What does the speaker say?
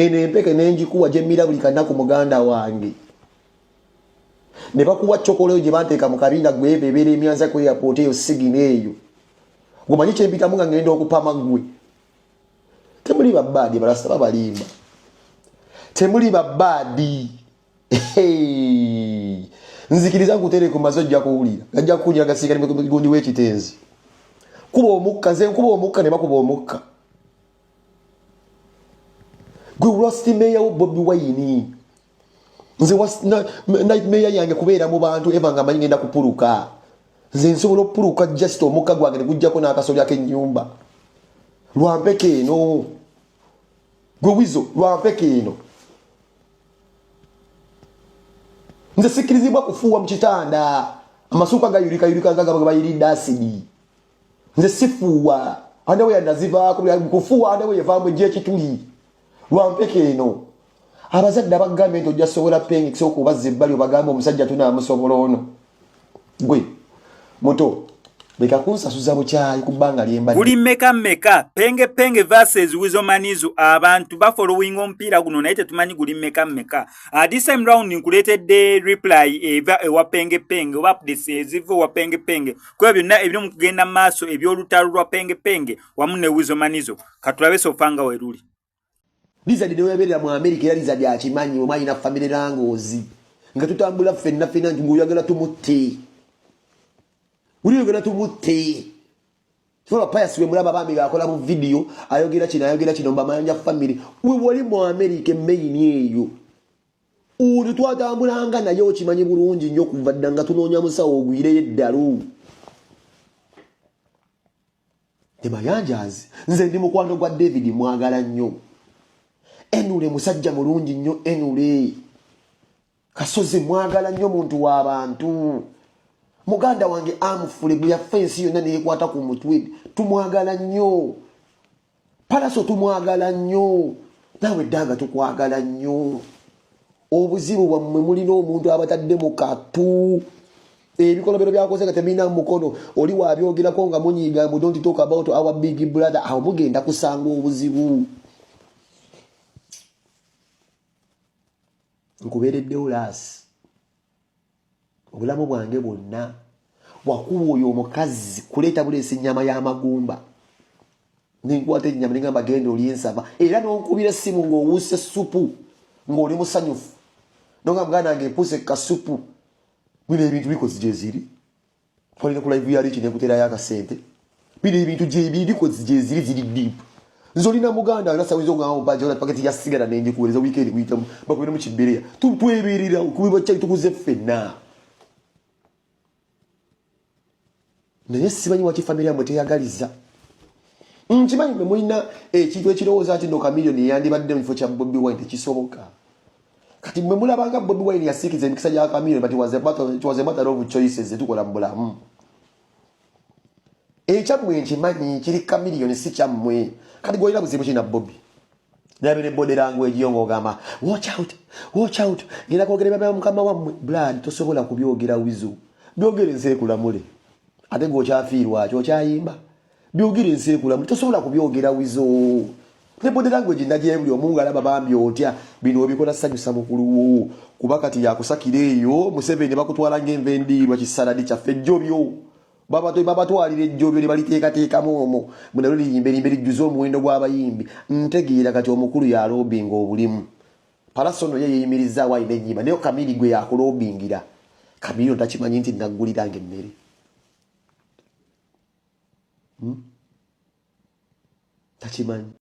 ene empeke nenjikuwa je mira buli kanaku muganda wange ne bakuwa chokolo je banteeka mu kabinda gwebe ebere emyanza ku airport eyo sigineeyo gomanyi kyempita munga ngenda okupama gwe temuli babadi barasta babalimba temuli babadi nzikiriza kutere ku mazojja kuwulira gajja kunya gasika ne gundi wekitenzi kuba omukka nze nkuba omukka ne bakuba omukka gwe rosti meya Bobi Wine nze nightmare yange kubeera mu bantu evanga manyi ngenda kupuluka nze nsobola okupuluka just omukka gwange ne gujjako n'akasolya k'ennyumba lwampeke eno gwe wizo lwampeke eno nze sikirizibwa kufuuwa mu kitanda amasuuka gayulika nga bayiridde asidi nze sifuuwa andawe yandazivaako kufuuwa andawe yevaamu ejja ekituli lwampeke eno abazadde abagambye nti ojja sobola pengekisa okubazza ebbali obagamba omusajja tunaamusobola ono gwe muto leka kunsasuza bukyayi ku bbanga lyembadde guli mmeka penge versus Wizo Manizo abantu bafollowing omupiira guno naye tetumanyi guli mmeka this time round nkuleetedde reply eva ewa penge oba updates eziva ewa penge kuba byonna ebiri mu kugenda mu maaso ebyolutalo lwa penge wamu ne Wizo Manizo katulabe sofanga weruli Lizard ne weberera mu America era Lizard akimanyi omwanyi na family rangozi nga tutambula ffenna nti ng'oyagala tumutte uliyogera tumutte sola pious we mulaba bambi akola mu video ayogera kino mbamanja family we wali mu America main eyo uli twatambulanga naye okimanyi bulungi nnyo kuva ddanga tunoonya musawo ogwireyo eddalu emayanjazi nze ndi mukwano gwa David mwagala nnyo enule musajja mulungi nnyo enule kasozi mwagala nnyo muntu w'abantu muganda wange amufule bya fensi yonna neekwata ku mutwe tumwagala nnyo palaso tumwagala nnyo nawe ddanga tukwagala nnyo obuzibu bwammwe mulina omuntu abatadde mu katu ebikolobero byakozeka temina mukono oli wabyogerako nga munyiga mu don't talk about our big brother awo mugenda kusanga obuzibu nkubeereddewo laasi obulamu bwange bwonna wakuba oyo omukazi kuleeta buleesi ennyama y'amagumba ninkwata ennyama nengamba genda olya ensava era nonkubira essimu ng'owuuse supu ng'oli musanyufu nonga muganda wange empuuse kasupu bino ebintu bikozi gye ziri twalina ku live yali ki nekuterayo akasente bino ebintu bikozi gye ziri ziri diipu nze olina muganda nasawiza ogamba bajja paketi ya sigara nenjikuweereza wiikendi kuyitamu bakubira mu kibereya twebeerera kubiba kyali tukuze ffenna naye simanyi waki famire yamwe teyagaliza nkimanyi mwe mulina ekintu ekirowooza nti no kamiliyoni yandibadde mu kifo kya Bobi Wine tekisoboka kati mwe mulabanga Bobi Wine yasiikiza emikisa gya kamiliyoni but it was a matter of choices etukola mu bulamu ekyammwe nkimanyi kiri kamiliyoni si kyammwe kati gwolina buzibu ki na Bobi nabe ne body language yo ng'ogamba watch out ngenda kwogera byaba mukama wammwe blood tosobola kubyogera Wizo byogere nseekulamule ate ng'okyafiirwa ky'okyayimba byogere nseekulamule tosobola kubyogera Wizo ne body language ndaje buli omungu alaba bambi otya bino obikola sanyusa mukulu kuba kati yakusakira eyo Museveni bakutwala ng'envendiirwa kisaladi kyaffe jjobyo baba twalire ejjobyo ne baliteekateekamu omwo munalo liyimbe lijjuza omuwendo gw'abayimbi ntegeera kati omukulu yaloobinga obulimu palasono ye yeyimiriza wayina ennyimba naye kamiri gwe yakuloobingira kamiri takimanyi nti nagguliranga emmere takimanyi